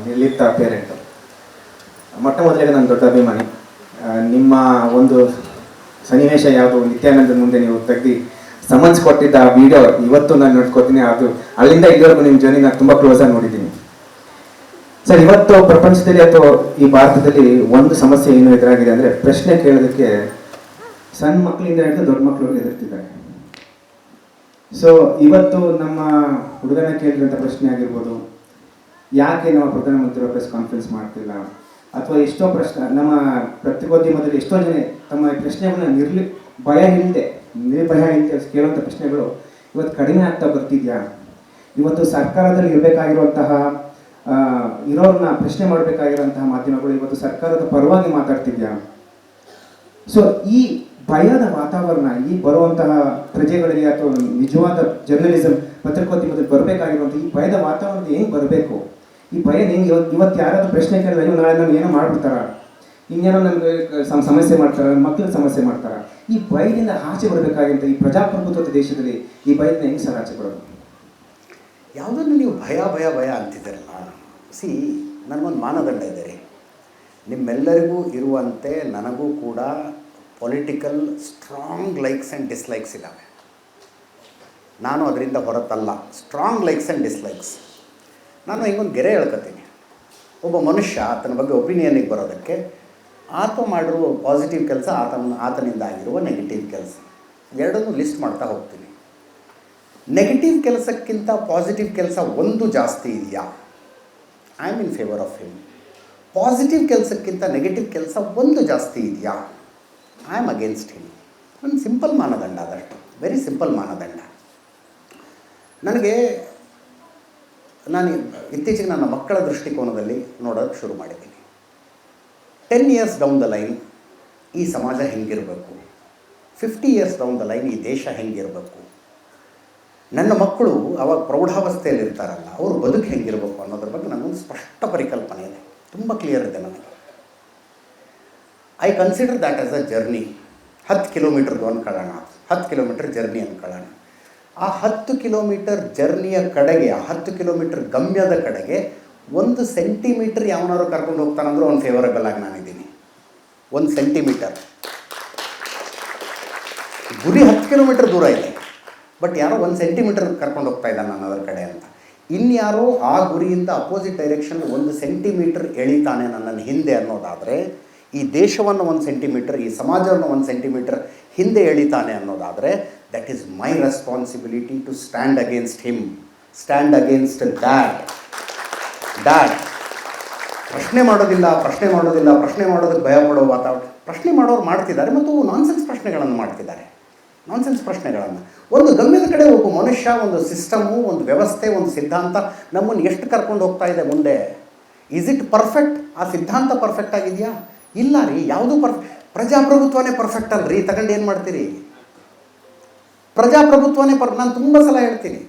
ನಿರ್ಲಿಪ್ತ parent. ಮೊಟ್ಟ ಮೊದಲಿಗೆ ನಾನು ದೊಡ್ಡ ಅಭಿಮಾನಿ. ನಿಮ್ಮ ಒಂದು ಸನ್ನಿವೇಶ ಯಾವುದು ನಿತ್ಯಾನಂದನ ಮುಂದೆ ನೀವು ತೆಗ್ದು ಸಮನ್ಸ್ ಕೊಟ್ಟಿದ್ದ ಆ ವಿಡಿಯೋ ಇವತ್ತು ನಾನು ನೋಡ್ಕೋತೀನಿ. ಅದು ಅಲ್ಲಿಂದ ಇಲ್ಲಿವರೆಗೂ ನಿಮ್ಮ ಜರ್ನಿ ನಾನು ತುಂಬ ಕ್ಲೋಸಾಗಿ ನೋಡಿದ್ದೀನಿ ಸರ್. ಇವತ್ತು ಪ್ರಪಂಚದಲ್ಲಿ ಅಥವಾ ಈ ಭಾರತದಲ್ಲಿ ಒಂದು ಸಮಸ್ಯೆ ಏನು ಎದುರಾಗಿದೆ ಅಂದರೆ, ಪ್ರಶ್ನೆ ಕೇಳೋದಕ್ಕೆ ಸಣ್ಣ ಮಕ್ಕಳಿಂದ ಹಿಡಿದು ದೊಡ್ಡ ಮಕ್ಕಳು ಎದುರ್ತಿದ್ದಾರೆ. ಸೊ ಇವತ್ತು ನಮ್ಮ ಹುಡುಗನ ಕೇಳಿದಂಥ ಪ್ರಶ್ನೆ ಆಗಿರ್ಬೋದು, ಯಾಕೆ ನಮ್ಮ ಪ್ರಧಾನಮಂತ್ರಿಗಳು ಪ್ರೆಸ್ ಕಾನ್ಫರೆನ್ಸ್ ಮಾಡ್ತಿಲ್ಲ, ಅಥವಾ ಎಷ್ಟೋ ಪ್ರಶ್ನೆ ನಮ್ಮ ಪತ್ರಿಕೋದ್ಯಮದಲ್ಲಿ ಎಷ್ಟೋ ಜನ ತಮ್ಮ ಪ್ರಶ್ನೆಗಳನ್ನ ಭಯ ಇಲ್ಲದೆ ನಿರ್ಭಯ ಇಲ್ಲದೆ ಕೇಳುವಂಥ ಪ್ರಶ್ನೆಗಳು ಇವತ್ತು ಕಡಿಮೆ ಆಗ್ತಾ ಬರ್ತಿದ್ಯಾ? ಇವತ್ತು ಸರ್ಕಾರದಲ್ಲಿ ಇರಬೇಕಾಗಿರುವಂತಹ ಇರೋರನ್ನ ಪ್ರಶ್ನೆ ಮಾಡಬೇಕಾಗಿರುವಂತಹ ಮಾಧ್ಯಮಗಳು ಇವತ್ತು ಸರ್ಕಾರದ ಪರವಾಗಿ ಮಾತಾಡ್ತಿದ್ಯಾ? ಸೊ ಈ ಭಯದ ವಾತಾವರಣ ಈ ಬರುವಂತಹ ಪ್ರಜೆಗಳಿಗೆ ಅಥವಾ ನಿಜವಾದ ಜರ್ನಲಿಸಮ್ ಪತ್ರಿಕೋದ್ಯಮದಲ್ಲಿ ಬರಬೇಕಾಗಿರುವಂಥ ಈ ಭಯದ ವಾತಾವರಣ ಹೆಂಗೆ ಬರಬೇಕು? ಈ ಭಯ ಹೆಂಗೆ ಇವತ್ತು ಯಾರಾದ್ರೂ ಪ್ರಶ್ನೆ ಕೇಳಿದ್ರೆ ಅಯ್ಯೋ ನಾಳೆ ನಾನು ಏನೋ ಮಾಡ್ಬಿಡ್ತಾರ, ಇನ್ನೇನೋ ನನಗೆ ಸಮಸ್ಯೆ ಮಾಡ್ತಾರ, ನನ್ನ ಮಕ್ಕಳಿಗೆ ಸಮಸ್ಯೆ ಮಾಡ್ತಾರ. ಈ ಭಯದಿಂದ ಆಚೆ ಬರಬೇಕಾಗಿಂತ ಈ ಪ್ರಜಾಪ್ರಭುತ್ವದ ದೇಶದಲ್ಲಿ ಈ ಭಯದಿಂದ ಹೆಂಗೆ ಸರ್ ಆಚೆ ಬರೋದು? ಯಾವುದನ್ನು ನೀವು ಭಯ ಭಯ ಭಯ ಅಂತಿದ್ದೀರಲ್ಲ, ಸಿ ನನಗೊಂದು ಮಾನದಂಡ ಇದೆ ರೀ. ನಿಮ್ಮೆಲ್ಲರಿಗೂ ಇರುವಂತೆ ನನಗೂ ಕೂಡ political strong likes and dislikes ಇದ್ದಾವೆ. ನಾನು ಅದರಿಂದ ಹೊರತಲ್ಲ. Strong likes and dislikes. ನಾನು ಹಿಂಗೊಂದು ಗೆರೆ ಹೇಳ್ಕೊತೀನಿ. ಒಬ್ಬ ಮನುಷ್ಯ ಆತನ ಬಗ್ಗೆ ಒಪಿನಿಯನಿಗೆ ಬರೋದಕ್ಕೆ ಆತ ಮಾಡಿರುವ ಪಾಸಿಟಿವ್ ಕೆಲಸ, ಆತನಿಂದ ಆಗಿರುವ ನೆಗೆಟಿವ್ ಕೆಲಸ, ಎರಡನ್ನೂ ಲಿಸ್ಟ್ ಮಾಡ್ತಾ ಹೋಗ್ತೀನಿ. ನೆಗೆಟಿವ್ ಕೆಲಸಕ್ಕಿಂತ ಪಾಸಿಟಿವ್ ಕೆಲಸ ಒಂದು ಜಾಸ್ತಿ ಇದೆಯಾ? I am in favour of him. Positive ಕೆಲಸಕ್ಕಿಂತ ನೆಗೆಟಿವ್ ಕೆಲಸ ಒಂದು ಜಾಸ್ತಿ ಇದೆಯಾ? I am against him. ಒಂದು ಸಿಂಪಲ್ ಮಾನದಂಡ, ಅದಷ್ಟು ವೆರಿ ಸಿಂಪಲ್ ಮಾನದಂಡ. ನಾನು ಇತ್ತೀಚೆಗೆ ನನ್ನ ಮಕ್ಕಳ ದೃಷ್ಟಿಕೋನದಲ್ಲಿ ನೋಡೋಕ್ಕೆ ಶುರು ಮಾಡಿದ್ದೀನಿ. 10 years ಡೌನ್ ದ ಲೈನ್ ಈ ಸಮಾಜ ಹೆಂಗಿರಬೇಕು, 50 years ಡೌನ್ ದ ಲೈನ್ ಈ ದೇಶ ಹೆಂಗಿರಬೇಕು, ನನ್ನ ಮಕ್ಕಳು ಅವಾಗ ಪ್ರೌಢಾವಸ್ಥೆಯಲ್ಲಿ ಇರ್ತಾರಲ್ಲ ಅವರು ಬದುಕು ಹೆಂಗಿರಬೇಕು ಅನ್ನೋದ್ರ ಬಗ್ಗೆ ನನಗೊಂದು ಸ್ಪಷ್ಟ ಪರಿಕಲ್ಪನೆ ಇದೆ, ತುಂಬ ಕ್ಲಿಯರ್ ಇದೆ ನನಗೆ. I consider that as a journey. 10 ಕಿಲೋಮೀಟರ್ದು ಅಂದ್ಕೊಳ್ಳೋಣ, 10 ಕಿಲೋಮೀಟರ್ ಜರ್ನಿ ಅಂದ್ಕೊಳ್ಳೋಣ. ಆ 10 ಕಿಲೋಮೀಟರ್ ಜರ್ನಿಯ ಕಡೆಗೆ, ಆ 10 ಕಿಲೋಮೀಟರ್ ಗಮ್ಯದ ಕಡೆಗೆ 1 ಸೆಂಟಿಮೀಟರ್ ಯಾವನಾದ್ರು ಕರ್ಕೊಂಡು ಹೋಗ್ತಾನಂದ್ರೂ ಅವ್ನು ಫೇವರಬಲ್ ಆಗಿ ನಾನಿದ್ದೀನಿ. 1 ಸೆಂಟಿಮೀಟರ್. ಗುರಿ 10 ಕಿಲೋಮೀಟರ್ ದೂರ ಇದೆ, ಬಟ್ ಯಾರೋ 1 ಸೆಂಟಿಮೀಟರ್ ಕರ್ಕೊಂಡು ಹೋಗ್ತಾ ಇದ್ದಾನೆ ನಾನು ಅದರ ಕಡೆ ಅಂತ. ಇನ್ಯಾರೋ ಆ ಗುರಿಯಿಂದ ಅಪೋಸಿಟ್ ಡೈರೆಕ್ಷನ್ 1 ಸೆಂಟಿಮೀಟರ್ ಎಳಿತಾನೆ ನನ್ನನ್ನು ಹಿಂದೆ ಅನ್ನೋದಾದರೆ, ಈ ದೇಶವನ್ನು 1 ಸೆಂಟಿಮೀಟರ್, ಈ ಸಮಾಜವನ್ನು 1 ಸೆಂಟಿಮೀಟರ್ ಹಿಂದೆ ಎಳಿತಾನೆ ಅನ್ನೋದಾದರೆ, that is my responsibility to stand against him, stand against that. ಪ್ರಶ್ನೆ ಮಾಡೋದಿಲ್ಲ, ಪ್ರಶ್ನೆ ಮಾಡೋದಕ್ಕೆ ಭಯ ಪಡೋ ವಾತಾವರಣ. ಪ್ರಶ್ನೆ ಮಾಡೋರು ಮಾಡ್ತಿದ್ದಾರೆ, ಮತ್ತು ನಾನ್ಸೆನ್ಸ್ ಪ್ರಶ್ನೆಗಳನ್ನು ಮಾಡ್ತಿದ್ದಾರೆ, ನಾನ್ಸೆನ್ಸ್ ಪ್ರಶ್ನೆಗಳನ್ನು. ಒಂದು ಗಮ್ಯದ ಕಡೆ ಒಬ್ಬ ಮನುಷ್ಯ, ಒಂದು ಸಿಸ್ಟಮು, ಒಂದು ವ್ಯವಸ್ಥೆ, ಒಂದು ಸಿದ್ಧಾಂತ ನಮ್ಮನ್ನು ಎಷ್ಟು ಕರ್ಕೊಂಡು ಹೋಗ್ತಾ ಇದೆ ಮುಂದೆ. Is it perfect? ಆ ಸಿದ್ಧಾಂತ ಪರ್ಫೆಕ್ಟ್ ಆಗಿದೆಯಾ? ಇಲ್ಲ ರೀ, ಯಾವುದು ಪ್ರಜಾಪ್ರಭುತ್ವನೇ ಪರ್ಫೆಕ್ಟ್ ಅಲ್ರಿ. ತಗೊಂಡು ಏನು ಮಾಡ್ತೀರಿ? ಪ್ರಜಾಪ್ರಭುತ್ವನೇ ನಾನು ತುಂಬ ಸಲ ಹೇಳ್ತೀನಿ,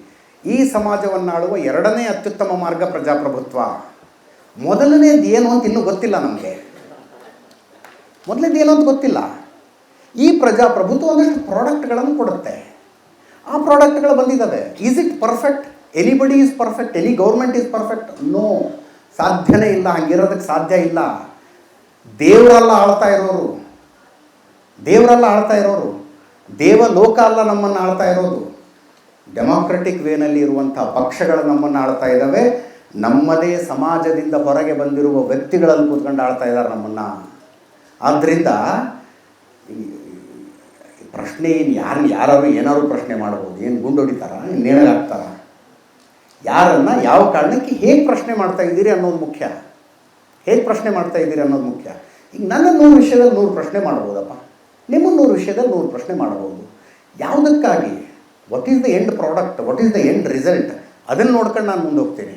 ಈ ಸಮಾಜವನ್ನು ಆಳುವ 2ನೇ ಅತ್ಯುತ್ತಮ ಮಾರ್ಗ ಪ್ರಜಾಪ್ರಭುತ್ವ. ಮೊದಲನೇದು ಏನು ಅಂತ ಇನ್ನೂ ಗೊತ್ತಿಲ್ಲ ನಮಗೆ. ಮೊದಲನೇದು ಏನು ಅಂತ ಗೊತ್ತಿಲ್ಲ. ಈ ಪ್ರಜಾಪ್ರಭುತ್ವ ಒಂದಷ್ಟು ಪ್ರಾಡಕ್ಟ್ಗಳನ್ನು ಕೊಡುತ್ತೆ. ಆ ಪ್ರಾಡಕ್ಟ್ಗಳು ಬಂದಿದ್ದಾವೆ. Is it perfect? Anybody is perfect? Any government is perfect? No, ಸಾಧ್ಯನೇ ಇಲ್ಲ. ಹಂಗಿರೋದಕ್ಕೆ ಸಾಧ್ಯ ಇಲ್ಲ. ದೇವರೆಲ್ಲ ಆಳ್ತಾ ಇರೋರು, ದೇವಲೋಕ ಅಲ್ಲ ನಮ್ಮನ್ನು ಆಳ್ತಾ ಇರೋದು. ಡೆಮಾಕ್ರೆಟಿಕ್ ವೇನಲ್ಲಿ ಇರುವಂಥ ಪಕ್ಷಗಳು ನಮ್ಮನ್ನು ಆಳ್ತಾ ಇದ್ದಾವೆ. ನಮ್ಮದೇ ಸಮಾಜದಿಂದ ಹೊರಗೆ ಬಂದಿರುವ ವ್ಯಕ್ತಿಗಳಲ್ಲಿ ಕೂತ್ಕೊಂಡು ಆಳ್ತಾ ಇದ್ದಾರೆ ನಮ್ಮನ್ನು. ಆದ್ದರಿಂದ ಪ್ರಶ್ನೆ ಏನು, ಯಾರು ಏನಾದ್ರು ಪ್ರಶ್ನೆ ಮಾಡ್ಬೋದು. ಏನು ಗುಂಡು ಹೊಡಿತಾರ, ನೇಣಗಾಗ್ತಾರ? ಯಾರನ್ನು ಯಾವ ಕಾರಣಕ್ಕೆ ಹೇಗೆ ಪ್ರಶ್ನೆ ಮಾಡ್ತಾ ಇದ್ದೀರಿ ಅನ್ನೋದು ಮುಖ್ಯ. ಈಗ ನನ್ನ 100 ವಿಷಯದಲ್ಲಿ 100 ಪ್ರಶ್ನೆ ಮಾಡ್ಬೋದಪ್ಪ, ನಿಮ್ಮ 100 ವಿಷಯದಲ್ಲಿ 100 ಪ್ರಶ್ನೆ ಮಾಡ್ಬೋದು. ಯಾವುದಕ್ಕಾಗಿ? What is the end product, what is the end result, ಅದನ್ನು ನೋಡ್ಕೊಂಡು ನಾನು ಮುಂದೆ ಹೋಗ್ತೀನಿ.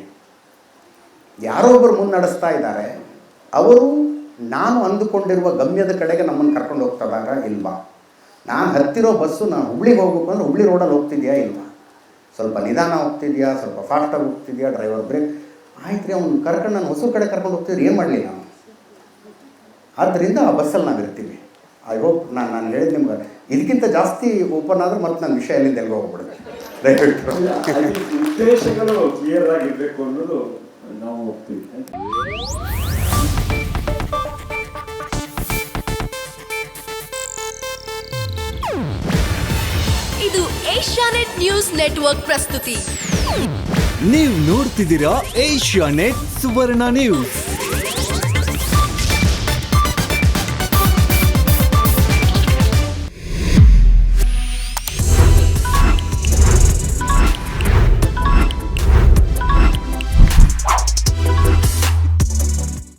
ಯಾರೋ ಒಬ್ಬರು ಮುನ್ನಡೆಸ್ತಾ ಇದ್ದಾರೆ, ಅವರು ನಾನು ಅಂದುಕೊಂಡಿರುವ ಗಮ್ಯದ ಕಡೆಗೆ ನಮ್ಮನ್ನು ಕರ್ಕೊಂಡು ಹೋಗ್ತಿದ್ದಾರಾ ಇಲ್ವಾ? ನಾನು ಹತ್ತಿರೋ ಬಸ್ಸು, ನಾನು ಹುಬ್ಳಿಗೆ ಹೋಗ್ಬೇಕು ಅಂದರೆ ಹುಬ್ಳಿ ರೋಡಲ್ಲಿ ಹೋಗ್ತಿದ್ಯಾ ಇಲ್ವಾ? ಸ್ವಲ್ಪ ನಿಧಾನ ಹೋಗ್ತಿದ್ಯಾ, ಸ್ವಲ್ಪ ಫಾಸ್ಟಾಗಿ ಹೋಗ್ತಿದ್ಯಾ, ಡ್ರೈವರ್ ಬ್ರೇಕ್ ಆಯ್ತು ರೀ, ಅವ್ನು ಕರ್ಕೊಂಡು ನಾನು ಹೊಸೂರು ಕಡೆ ಕರ್ಕೊಂಡು ಹೋಗ್ತಿದ್ರೆ ಏನು ಮಾಡಲಿ ನಾನು? ಆದ್ದರಿಂದ ಆ ಬಸ್ಸಲ್ಲಿ ನಾವು ಇರ್ತೀವಿ. ಐ ಹೋಪ್ ನಾನು ಹೇಳಿದ ನಿಮ್ಗೆ ಇದಕ್ಕಿಂತ ಜಾಸ್ತಿ ಓಪನ್ ಆದರೆ ಮತ್ತೆ ನನ್ನ ವಿಷಯ ಎಲ್ಲಿಂದ ಎಲ್ಲಿಗೆ ಹೋಗ್ಬಿಡುತ್ತೆ. ದಯವಿಟ್ಟು ಉದ್ದೇಶಗಳು ಕ್ಲಿಯರ್ ಆಗಿರಬೇಕು ಅನ್ನೋದು ನಾವು ಹೋಗ್ತೀವಿ. ಇದು ಏಷ್ಯಾನೆಟ್ ನ್ಯೂಸ್ ನೆಟ್ವರ್ಕ್ ಪ್ರಸ್ತುತಿ. ನೀವು ನೋಡ್ತಿದ್ದೀರಾ ಏಷ್ಯಾನೆಟ್ ಸುವರ್ಣ ನ್ಯೂಸ್.